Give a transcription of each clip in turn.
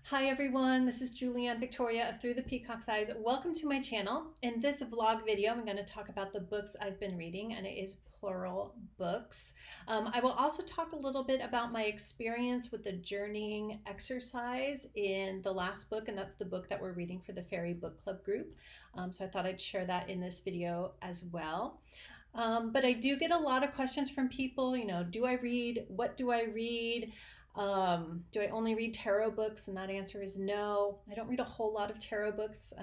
Hi everyone, this is Julianne Victoria of Through the Peacock's Eyes. Welcome to my channel. In this vlog video, I'm going to talk about the books I've been reading, and it is plural books. I will also talk a little bit about my experience with the journeying exercise in the last book, and that's the book that we're reading for the Fairy Book Club group. So I thought I'd share that in this video as well. But I do get a lot of questions from people, do I read? What do I read? Do I only read tarot books? And that answer is no. I don't read a whole lot of tarot books,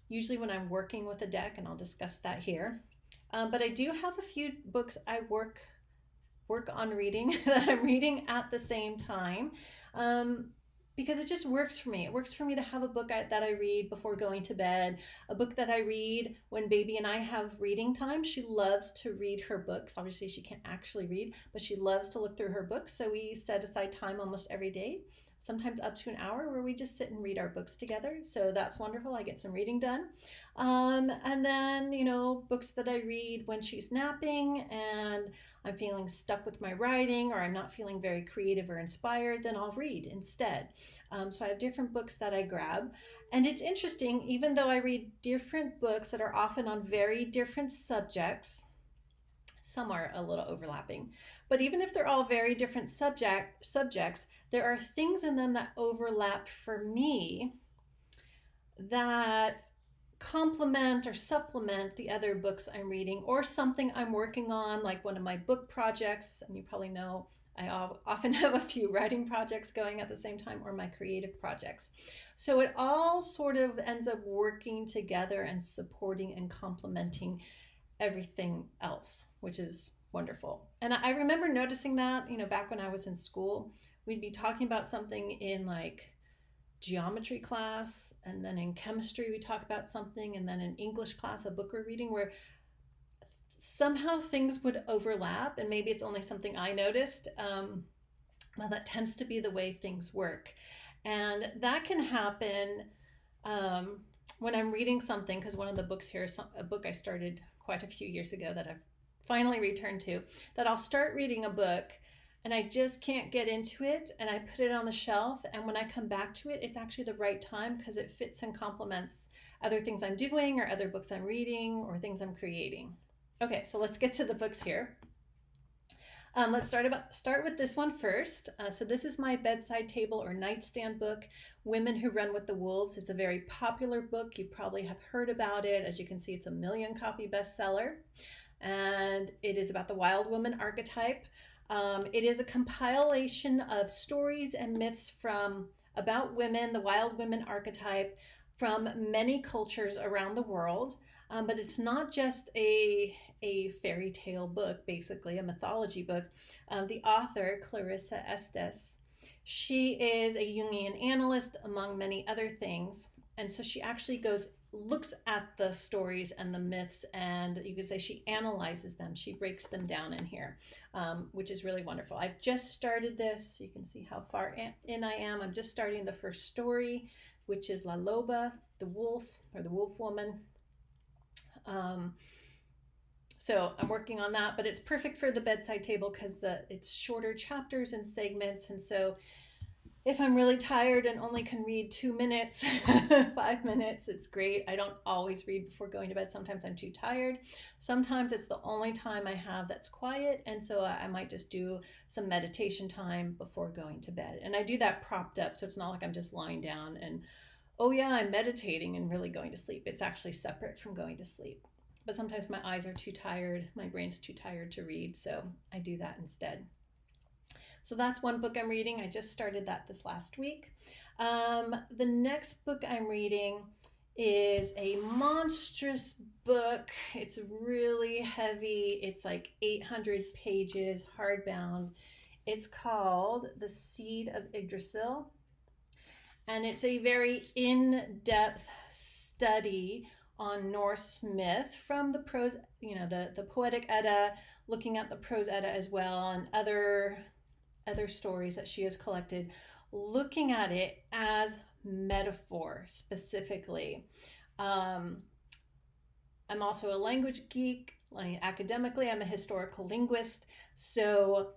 usually when I'm working with a deck, and I'll discuss that here. But I do have a few books I work on reading that I'm reading at the same time. Because it just works for me. It works for me to have a book that I read before going to bed, a book that I read when baby and I have reading time. She loves to read her books. Obviously, she can't actually read, but she loves to look through her books. So we set aside time almost every day, sometimes up to an hour, where we just sit and read our books together. So that's wonderful. I get some reading done. And then, books that I read when she's napping and I'm feeling stuck with my writing, or I'm not feeling very creative or inspired, then I'll read instead. So I have different books that I grab. And it's interesting, even though I read different books that are often on very different subjects, some are a little overlapping, but even if they're all very different subjects, there are things in them that overlap for me that complement or supplement the other books I'm reading, or something I'm working on, like one of my book projects. And you probably know I often have a few writing projects going at the same time, or my creative projects. So it all sort of ends up working together and supporting and complementing everything else, which is wonderful. And I remember noticing that, back when I was in school, we'd be talking about something in like geometry class, and then in chemistry we talk about something, and then in English class, a book we're reading, where somehow things would overlap. And maybe it's only something I noticed. Well, that tends to be the way things work, and that can happen when I'm reading something, because one of the books here is a book I started quite a few years ago that I've finally returned to, that I'll start reading a book and I just can't get into it, and I put it on the shelf, and when I come back to it, it's actually the right time because it fits and complements other things I'm doing, or other books I'm reading, or things I'm creating. Okay, so let's get to the books here. Let's start with this one first. So this is my bedside table or nightstand book, Women Who Run with the Wolves. It's a very popular book. You probably have heard about it. As you can see, it's a 1,000,000-copy bestseller, and it is about the wild woman archetype. It is a compilation of stories and myths about women, the wild women archetype, from many cultures around the world. But it's not just a fairy tale book, basically a mythology book. The author, Clarissa Estes, she is a Jungian analyst, among many other things. And so she actually looks at the stories and the myths, and you could say she analyzes them. She breaks them down in here, which is really wonderful. I've just started this. You can see how far in I am. I'm just starting the first story, which is La Loba, the wolf, or the wolf woman. So I'm working on that, but it's perfect for the bedside table because it's shorter chapters and segments. And so if I'm really tired and only can read 2 minutes, 5 minutes, it's great. I don't always read before going to bed. Sometimes I'm too tired. Sometimes it's the only time I have that's quiet. And so I might just do some meditation time before going to bed. And I do that propped up. So it's not like I'm just lying down and, oh yeah, I'm meditating and really going to sleep. It's actually separate from going to sleep. But sometimes my eyes are too tired. My brain's too tired to read. So I do that instead. So that's one book I'm reading. I just started that this last week. The next book I'm reading is a monstrous book. It's really heavy. It's like 800 pages, hardbound. It's called The Seed of Yggdrasil. And it's a very in-depth study on Norse myth from the prose, the Poetic Edda, looking at the Prose Edda as well, and other stories that she has collected, looking at it as metaphor specifically. I'm also a language geek. Academically, I'm a historical linguist. So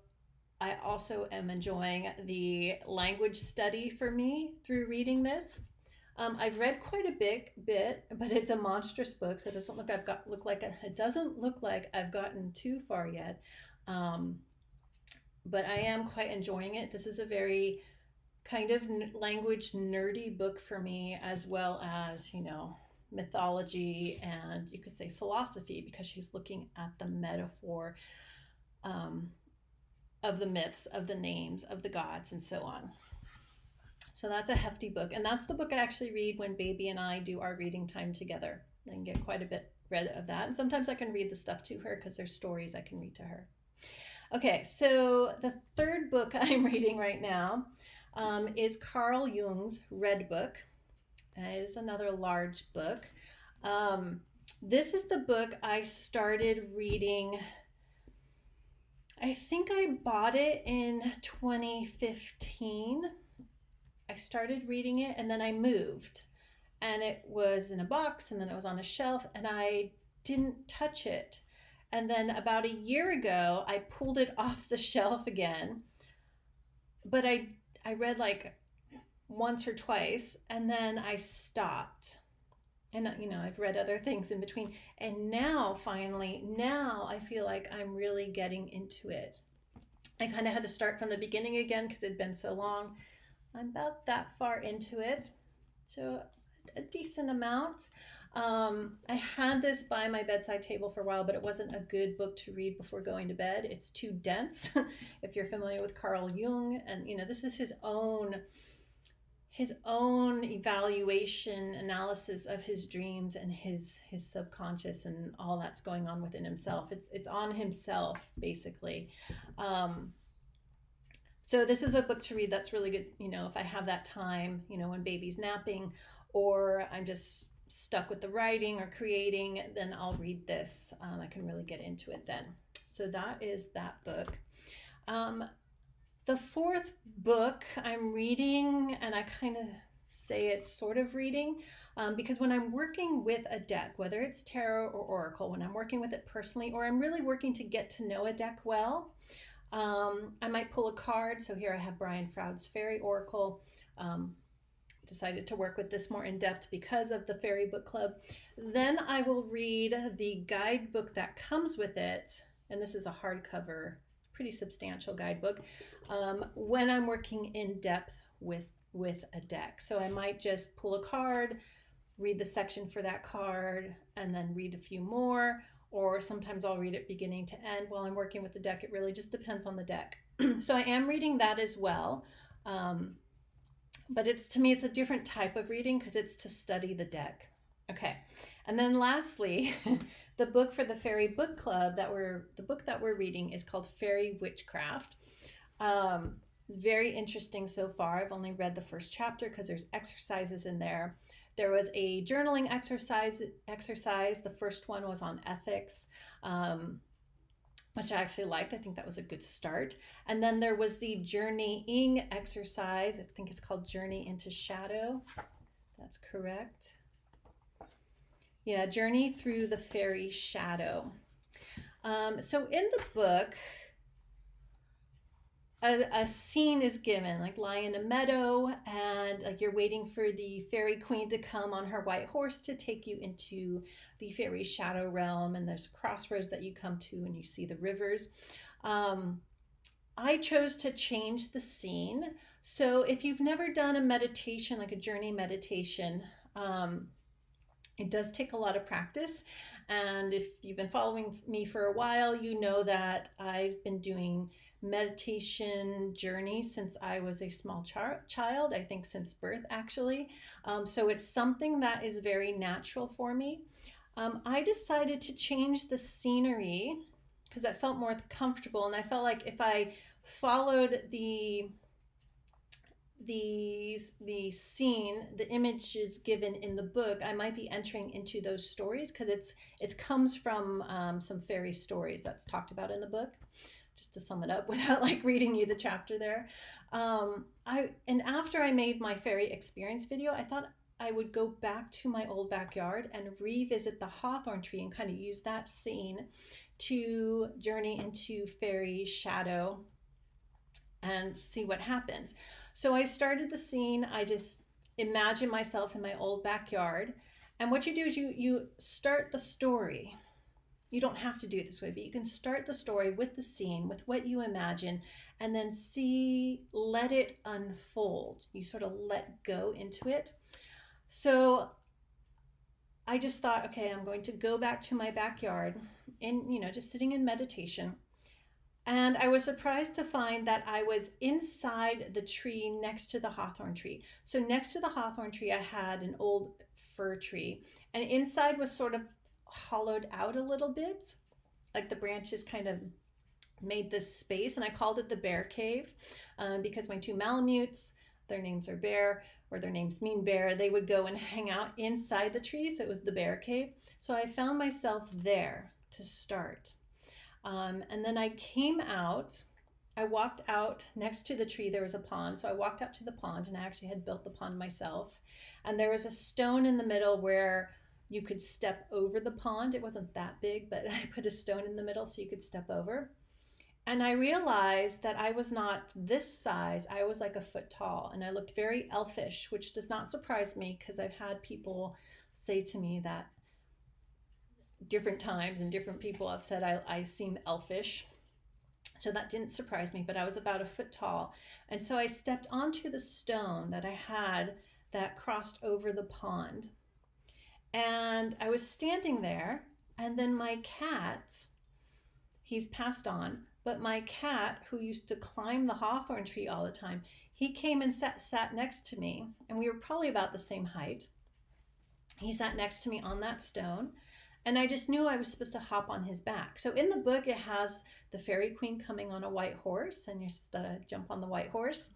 I also am enjoying the language study for me through reading this. I've read quite a bit, but it's a monstrous book, so it doesn't look like I've gotten too far yet. Um, but I am quite enjoying it. This is a very kind of language nerdy book for me, as well as, mythology and you could say philosophy, because she's looking at the metaphor um, of the myths, of the names, of the gods, and so on. So that's a hefty book. And that's the book I actually read when baby and I do our reading time together. I can get quite a bit read of that. And sometimes I can read the stuff to her because there's stories I can read to her. Okay, so the third book I'm reading right now is Carl Jung's Red Book. It is another large book. This is the book I started reading. I think I bought it in 2015. I started reading it and then I moved. And it was in a box and then it was on a shelf and I didn't touch it. And then about a year ago, I pulled it off the shelf again. But I read like once or twice and then I stopped. And I've read other things in between. And now I feel like I'm really getting into it. I kind of had to start from the beginning again because it'd been so long. I'm about that far into it. So a decent amount. I had this by my bedside table for a while, but it wasn't a good book to read before going to bed. It's too dense. If you're familiar with Carl Jung, and this is his own evaluation analysis of his dreams and his subconscious and all that's going on within himself. It's on himself basically. So this is a book to read that's really good, if I have that time, when baby's napping or I'm just stuck with the writing or creating, then I'll read this. I can really get into it then. So that is that book. The fourth book I'm reading, and I kind of say it's sort of reading, because when I'm working with a deck, whether it's tarot or oracle, when I'm working with it personally, or I'm really working to get to know a deck well, I might pull a card. So here I have Brian Froud's Fairy Oracle. Decided to work with this more in depth because of the Fairy Book Club. Then I will read the guidebook that comes with it, and this is a hardcover, pretty substantial guidebook, when I'm working in depth with a deck. So I might just pull a card, read the section for that card, and then read a few more, or sometimes I'll read it beginning to end while I'm working with the deck. It really just depends on the deck. So I am reading that as well. But to me, it's a different type of reading because it's to study the deck. Okay. And then lastly, the book for the Fairy Book Club the book that we're reading is called Fairy Witchcraft. It's very interesting so far. I've only read the first chapter because there's exercises in there. There was a journaling exercise. The first one was on ethics, which I actually liked. I think that was a good start. And then there was the journeying exercise. I think it's called Journey into Shadow. That's correct. Yeah, Journey Through the Fairy Shadow. So in the book, a scene is given, like lying in a meadow, and like you're waiting for the fairy queen to come on her white horse to take you into the fairy shadow realm, and there's crossroads that you come to and you see the rivers. I chose to change the scene. So if you've never done a meditation, like a journey meditation, it does take a lot of practice. And if you've been following me for a while, you know that I've been doing meditation journey since I was a small child, I think since birth actually. So it's something that is very natural for me. I decided to change the scenery because that felt more comfortable, and I felt like if I followed the scene, the images given in the book, I might be entering into those stories because it comes from some fairy stories that's talked about in the book. Just to sum it up without like reading you the chapter there. And after I made my fairy experience video, I thought I would go back to my old backyard and revisit the hawthorn tree and kind of use that scene to journey into fairy shadow and see what happens. So I started the scene. I just imagine myself in my old backyard. And what you do is you start the story. You don't have to do it this way, but you can start the story with the scene, with what you imagine, and then let it unfold. You sort of let go into it. So I just thought, okay, I'm going to go back to my backyard just sitting in meditation. And I was surprised to find that I was inside the tree next to the hawthorn tree. So next to the hawthorn tree, I had an old fir tree, and inside was sort of hollowed out a little bit, like the branches kind of made this space, and I called it the bear cave because my two Malamutes, their names are Bear, or their names mean bear, they would go and hang out inside the tree, so it was the bear cave. So I found myself there to start. And then I came out. I walked out next to the tree. There was a pond. So I walked out to the pond, and I actually had built the pond myself. And there was a stone in the middle where you could step over the pond. It wasn't that big, but I put a stone in the middle so you could step over. And I realized that I was not this size. I was like a foot tall, and I looked very elfish, which does not surprise me because I've had people say to me that different times, and different people have said I seem elfish. So that didn't surprise me, but I was about a foot tall. And so I stepped onto the stone that I had that crossed over the pond. And I was standing there, and then my cat, he's passed on, but my cat, who used to climb the hawthorn tree all the time, he came and sat next to me, and we were probably about the same height. He sat next to me on that stone, and I just knew I was supposed to hop on his back. So in the book, it has the fairy queen coming on a white horse, and you're supposed to jump on the white horse.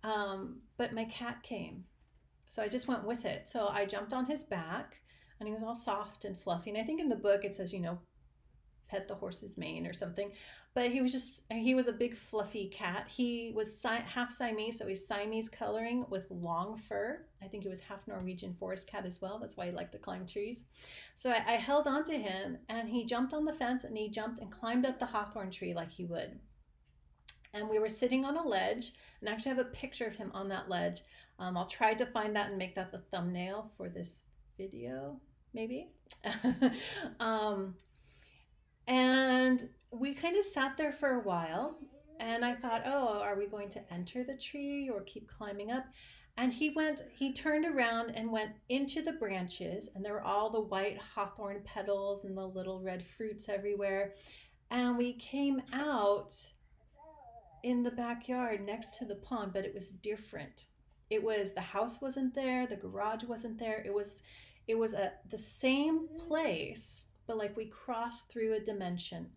But my cat came, so I just went with it. So I jumped on his back, and he was all soft and fluffy. And I think in the book it says, pet the horse's mane or something. But he was a big fluffy cat. He was half Siamese, so he's Siamese coloring with long fur. I think he was half Norwegian forest cat as well. That's why he liked to climb trees. So I held on to him, and he jumped on the fence, and he jumped and climbed up the hawthorn tree like he would. And we were sitting on a ledge, and I actually have a picture of him on that ledge. I'll try to find that and make that the thumbnail for this video, maybe. And we kind of sat there for a while, and I thought, oh, are we going to enter the tree or keep climbing up? And he turned around and went into the branches, and there were all the white hawthorn petals and the little red fruits everywhere. And we came out in the backyard next to the pond, but it was different. The house wasn't there, the garage wasn't there. It was the same place, but like we crossed through a dimension.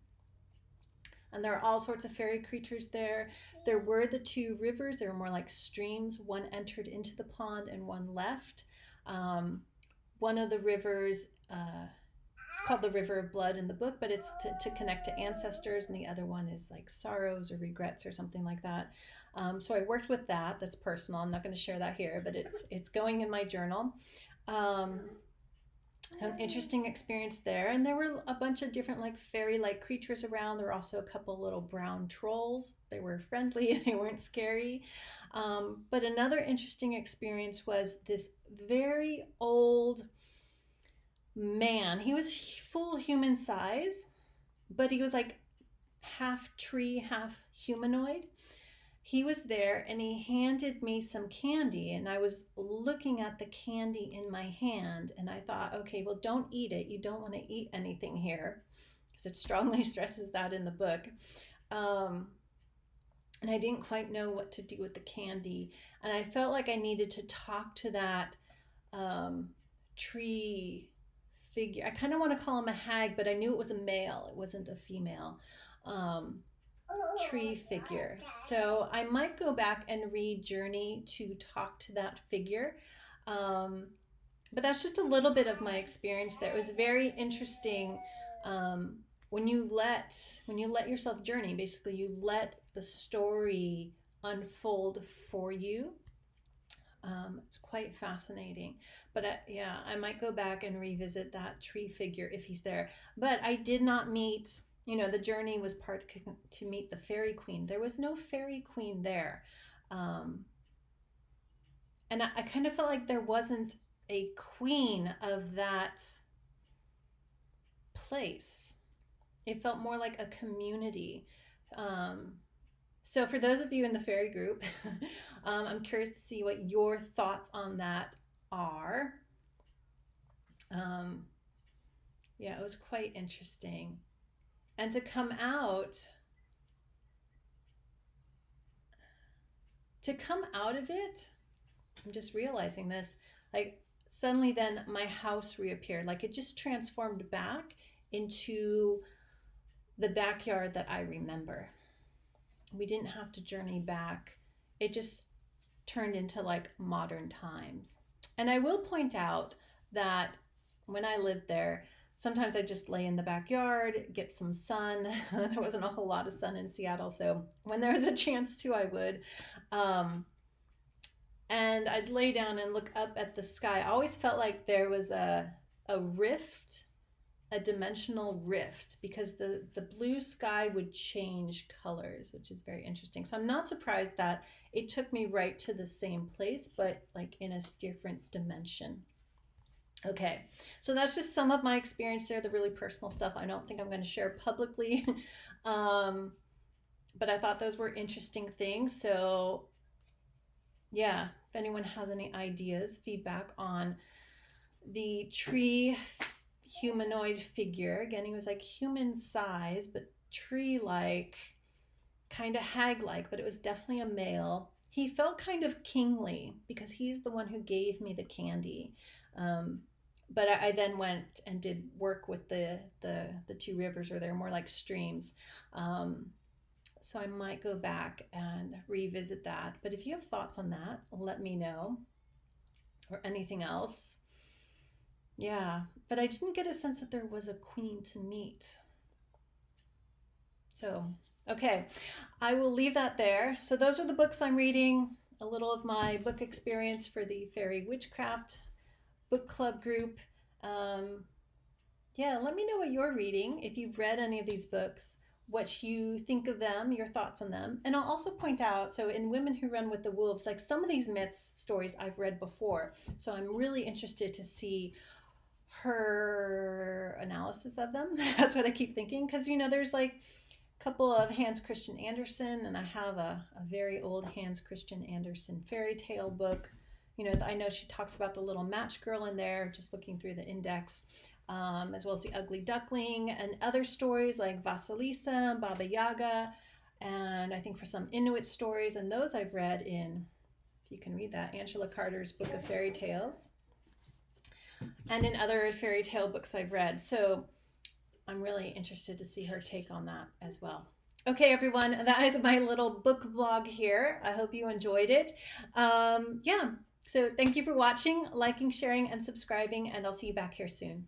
And there are all sorts of fairy creatures there. There were the two rivers. They were more like streams. One entered into the pond and one left. One of the rivers, it's called the River of Blood in the book, but it's to connect to ancestors. And the other one is like sorrows or regrets or something like that. So I worked with that. That's personal. I'm not going to share that here, but it's going in my journal. So an interesting experience there. And there were a bunch of different like fairy-like creatures around. There were also a couple little brown trolls. They were friendly. They weren't scary. But another interesting experience was this very old man. He was full human size, but he was like half tree, half humanoid. He was there, and he handed me some candy, and I was looking at the candy in my hand, and I thought, okay, well, don't eat it. You don't want to eat anything here, because it strongly stresses that in the book. And I didn't quite know what to do with the candy, and I felt like I needed to talk to that tree figure. I kind of want to call him a hag, but I knew it was a male. It wasn't a female. Tree figure. So I might go back and read Journey to talk to that figure. But that's just a little bit of my experience there. It was very interesting. When you let yourself journey, basically you let the story unfold for you. It's quite fascinating. But I might go back and revisit that tree figure if he's there. But I did not meet the journey was part to meet the fairy queen. There was no fairy queen there. Um, and I kind of felt like there wasn't a queen of that place. It felt more like a community. Um, so, for those of you in the fairy group, I'm curious to see what your thoughts on that are. Um, yeah, it was quite interesting. And to come out of it, I'm just realizing this, like suddenly then my house reappeared. Like it just transformed back into the backyard that I remember. We didn't have to journey back. It just turned into like modern times. And I will point out that when I lived there, sometimes I just lay in the backyard, get some sun. There wasn't a whole lot of sun in Seattle, so when there was a chance to, I would. And I'd lay down and look up at the sky. I always felt like there was a rift, a dimensional rift, because the blue sky would change colors, which is very interesting. So I'm not surprised that it took me right to the same place, but like in a different dimension. Okay, so that's just some of my experience there, the really personal stuff I don't think I'm going to share publicly. But I thought those were interesting things. So yeah, if anyone has any ideas, feedback on the tree humanoid figure. Again, he was like human size, but tree like, kind of hag like, but it was definitely a male. He felt kind of kingly because he's the one who gave me the candy. But I then went and did work with the two rivers, or they're more like streams. So I might go back and revisit that. But if you have thoughts on that, let me know. Or anything else. Yeah, but I didn't get a sense that there was a queen to meet. So, okay, I will leave that there. So those are the books I'm reading, a little of my book experience for the Fairy Witchcraft book club group. Yeah, let me know what you're reading, if you've read any of these books, what you think of them, your thoughts on them. And I'll also point out, so in Women Who Run with the Wolves, like some of these myths stories I've read before. So I'm really interested to see her analysis of them. That's what I keep thinking, because there's like a couple of Hans Christian Andersen, and I have a very old Hans Christian Andersen fairy tale book. I know she talks about the little match girl in there, just looking through the index, as well as the ugly duckling, and other stories like Vasilisa and Baba Yaga, and I think for some Inuit stories, and those I've read in, if you can read that, Angela Carter's Book of Fairy Tales, and in other fairy tale books I've read. So I'm really interested to see her take on that as well. Okay, everyone, that is my little book vlog here. I hope you enjoyed it. Yeah, so thank you for watching, liking, sharing, and subscribing, and I'll see you back here soon.